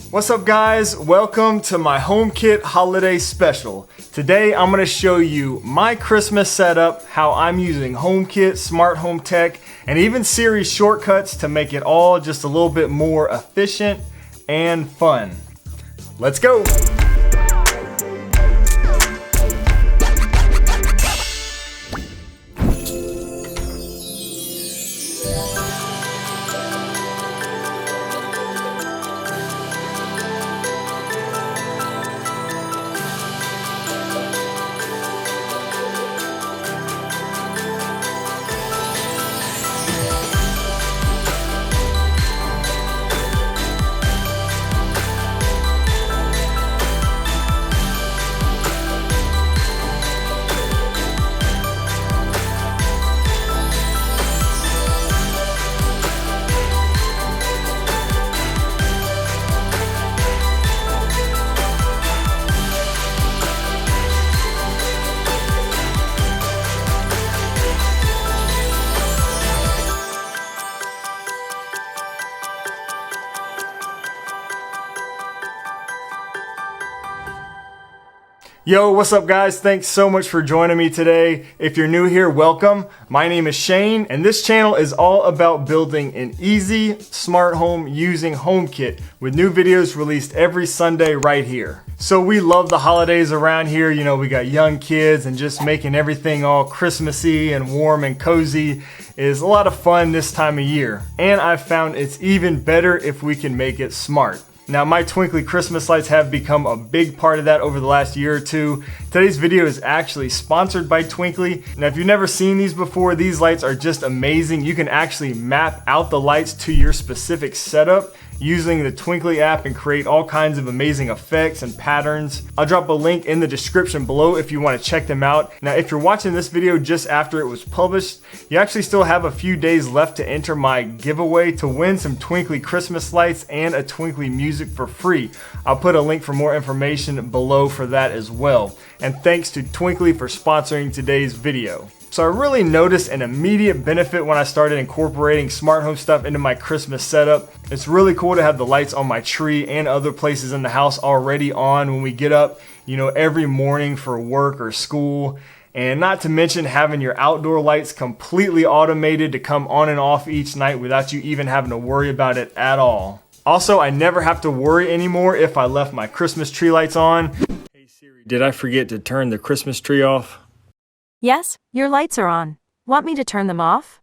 What's up guys? Welcome to my HomeKit holiday special. Today I'm going to show you my Christmas setup, how I'm using HomeKit, smart home tech, and even Siri shortcuts to make it all just a little bit more efficient and fun. Let's go! Yo, what's up guys? Thanks so much for joining me today. If you're new here, welcome. My name is Shane and this channel is all about building an easy smart home using HomeKit with new videos released every Sunday right here. So we love the holidays around here. You know, we got young kids and just making everything all Christmassy and warm and cozy is a lot of fun this time of year. And I've found it's even better if we can make it smart. Now my Twinkly Christmas lights have become a big part of that over the last year or two. Today's video is actually sponsored by Twinkly. Now if you've never seen these before, these lights are just amazing. You can actually map out the lights to your specific setup using the Twinkly app and create all kinds of amazing effects and patterns. I'll drop a link in the description below if you want to check them out. Now if you're watching this video just after it was published, you actually still have a few days left to enter my giveaway to win some Twinkly Christmas lights and a Twinkly music for free. I'll put a link for more information below for that as well. And thanks to Twinkly for sponsoring today's video. So I really noticed an immediate benefit when I started incorporating smart home stuff into my Christmas setup. It's really cool to have the lights on my tree and other places in the house already on when we get up, you know, every morning for work or school. And not to mention having your outdoor lights completely automated to come on and off each night without you even having to worry about it at all. Also, I never have to worry anymore if I left my Christmas tree lights on. Hey Siri, did I forget to turn the Christmas tree off? Yes, your lights are on. Want me to turn them off?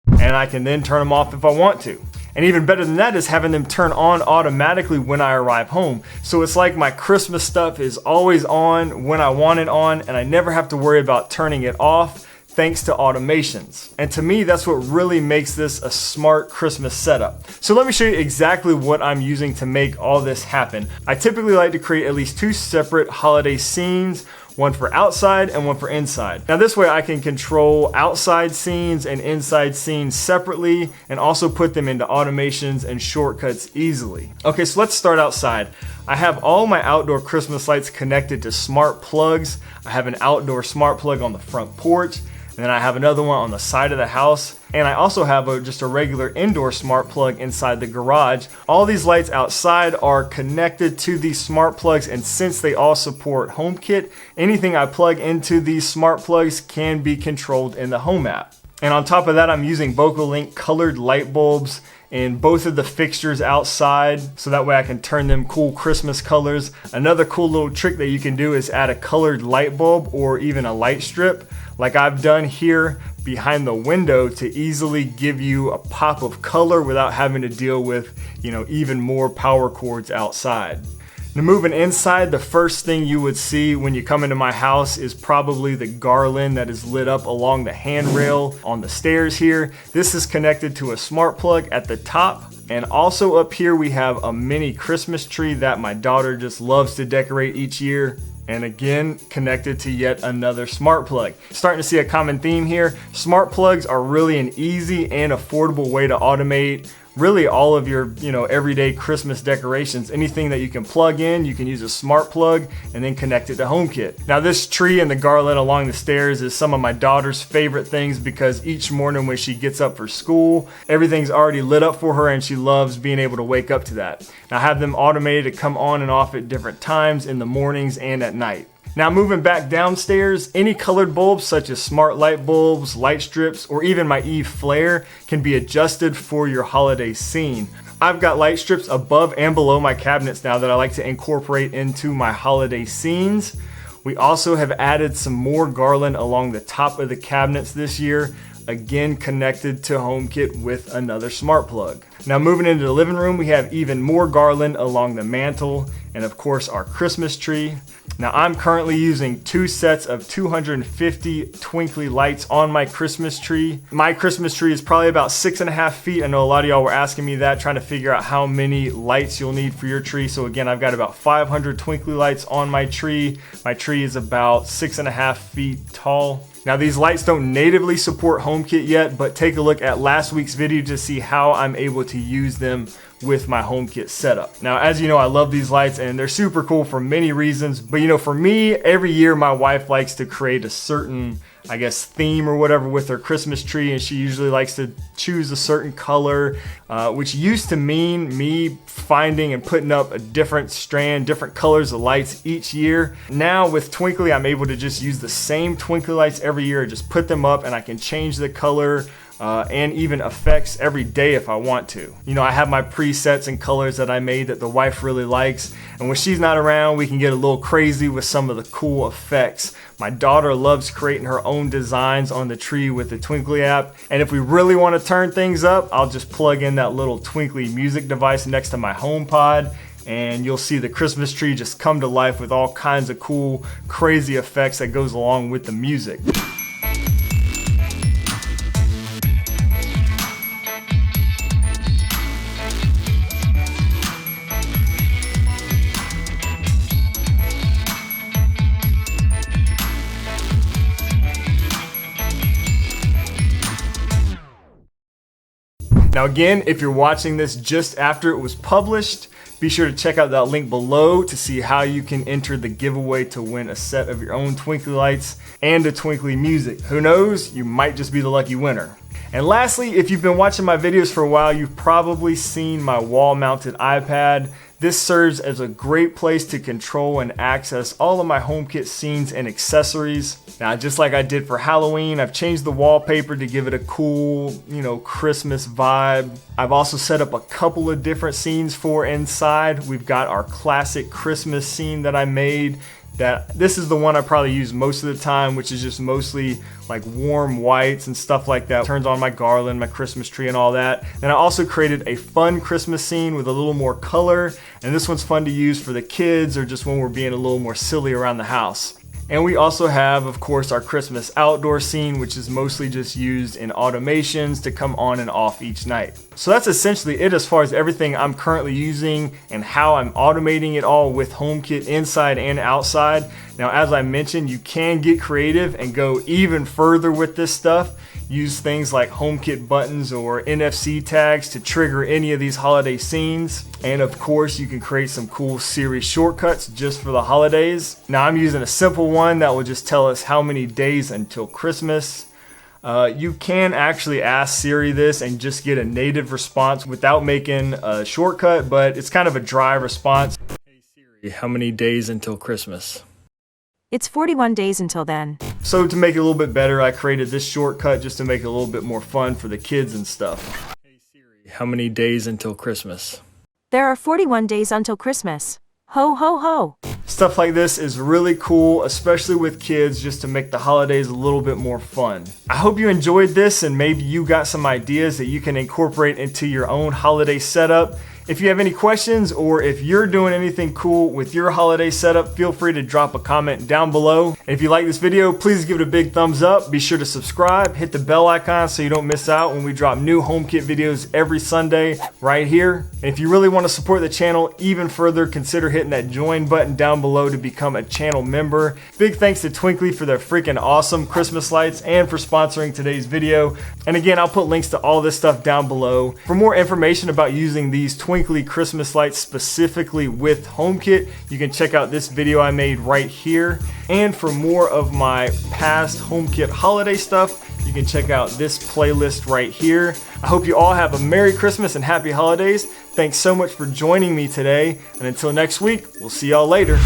And I can then turn them off if I want to. And even better than that is having them turn on automatically when I arrive home. So it's like my Christmas stuff is always on when I want it on, and I never have to worry about turning it off thanks to automations. And to me, that's what really makes this a smart Christmas setup. So let me show you exactly what I'm using to make all this happen. I typically like to create at least two separate holiday scenes, one for outside and one for inside. Now this way I can control outside scenes and inside scenes separately and also put them into automations and shortcuts easily. Okay, so let's start outside. I have all my outdoor Christmas lights connected to smart plugs. I have an outdoor smart plug on the front porch, and then I have another one on the side of the house. And I also have just a regular indoor smart plug inside the garage. All these lights outside are connected to these smart plugs, and since they all support HomeKit, anything I plug into these smart plugs can be controlled in the Home app. And on top of that, I'm using VocalLink colored light bulbs in both of the fixtures outside, so that way I can turn them cool Christmas colors. Another cool little trick that you can do is add a colored light bulb or even a light strip, like I've done here behind the window, to easily give you a pop of color without having to deal with, you know, even more power cords outside. Now moving inside, the first thing you would see when you come into my house is probably the garland that is lit up along the handrail on the stairs here. This is connected to a smart plug at the top. And also up here we have a mini Christmas tree that my daughter just loves to decorate each year. And again, connected to yet another smart plug. Starting to see a common theme here. Smart plugs are really an easy and affordable way to automate really all of your, everyday Christmas decorations. Anything that you can plug in, you can use a smart plug and then connect it to HomeKit. Now this tree and the garland along the stairs is some of my daughter's favorite things because each morning when she gets up for school, everything's already lit up for her and she loves being able to wake up to that. Now I have them automated to come on and off at different times in the mornings and at night. Now moving back downstairs, any colored bulbs such as smart light bulbs, light strips, or even my Eve flare can be adjusted for your holiday scene. I've got light strips above and below my cabinets now that I like to incorporate into my holiday scenes. We also have added some more garland along the top of the cabinets this year, again connected to HomeKit with another smart plug. Now moving into the living room, we have even more garland along the mantle and of course our Christmas tree. Now I'm currently using 2 sets of 250 twinkly lights on my Christmas tree. My Christmas tree is probably about 6.5 feet. I know a lot of y'all were asking me that, trying to figure out how many lights you'll need for your tree. So again, I've got about 500 twinkly lights on my tree. My tree is about 6.5 feet tall. Now these lights don't natively support HomeKit yet, but take a look at last week's video to see how I'm able to use them with my HomeKit setup. Now, as you know, I love these lights and they're super cool for many reasons, but for me, every year my wife likes to create a certain, theme or whatever with her Christmas tree, and she usually likes to choose a certain color, which used to mean me finding and putting up a different colors of lights each year. Now with Twinkly, I'm able to just use the same Twinkly lights every year, just put them up and I can change the color and even effects every day if I want to. I have my presets and colors that I made that the wife really likes, and when she's not around, we can get a little crazy with some of the cool effects. My daughter loves creating her own designs on the tree with the Twinkly app, and if we really want to turn things up, I'll just plug in that little Twinkly music device next to my HomePod, and you'll see the Christmas tree just come to life with all kinds of cool, crazy effects that goes along with the music. Now again, if you're watching this just after it was published, be sure to check out that link below to see how you can enter the giveaway to win a set of your own Twinkly lights and a Twinkly music. Who knows, you might just be the lucky winner. And lastly, if you've been watching my videos for a while, you've probably seen my wall-mounted iPad. This serves as a great place to control and access all of my HomeKit scenes and accessories. Now, just like I did for Halloween, I've changed the wallpaper to give it a cool, Christmas vibe. I've also set up a couple of different scenes for inside. We've got our classic Christmas scene that I made. This is the one I probably use most of the time, which is just mostly like warm whites and stuff like that. Turns on my garland, my Christmas tree and all that. Then I also created a fun Christmas scene with a little more color, and this one's fun to use for the kids or just when we're being a little more silly around the house. And we also have, of course, our Christmas outdoor scene, which is mostly just used in automations to come on and off each night. So that's essentially it as far as everything I'm currently using and how I'm automating it all with HomeKit inside and outside. Now, as I mentioned, you can get creative and go even further with this stuff. Use things like HomeKit buttons or NFC tags to trigger any of these holiday scenes. And of course, you can create some cool Siri shortcuts just for the holidays. Now, I'm using a simple one that will just tell us how many days until Christmas. You can actually ask Siri this and just get a native response without making a shortcut, but it's kind of a dry response. Hey Siri, how many days until Christmas? It's 41 days until then. So to make it a little bit better, I created this shortcut just to make it a little bit more fun for the kids and stuff. Hey Siri, how many days until Christmas? There are 41 days until Christmas. Ho ho ho. Stuff like this is really cool, especially with kids, just to make the holidays a little bit more fun. I hope you enjoyed this and maybe you got some ideas that you can incorporate into your own holiday setup. If you have any questions or if you're doing anything cool with your holiday setup, feel free to drop a comment down below. And if you like this video, please give it a big thumbs up. Be sure to subscribe, hit the bell icon so you don't miss out when we drop new HomeKit videos every Sunday right here. And if you really want to support the channel even further, consider hitting that join button down below to become a channel member. Big thanks to Twinkly for their freaking awesome Christmas lights and for sponsoring today's video. And again, I'll put links to all this stuff down below. For more information about using these Twinkly Christmas lights specifically with HomeKit, you can check out this video I made right here. And for more of my past HomeKit holiday stuff, you can check out this playlist right here. I hope you all have a Merry Christmas and Happy Holidays. Thanks so much for joining me today. And until next week, we'll see y'all later.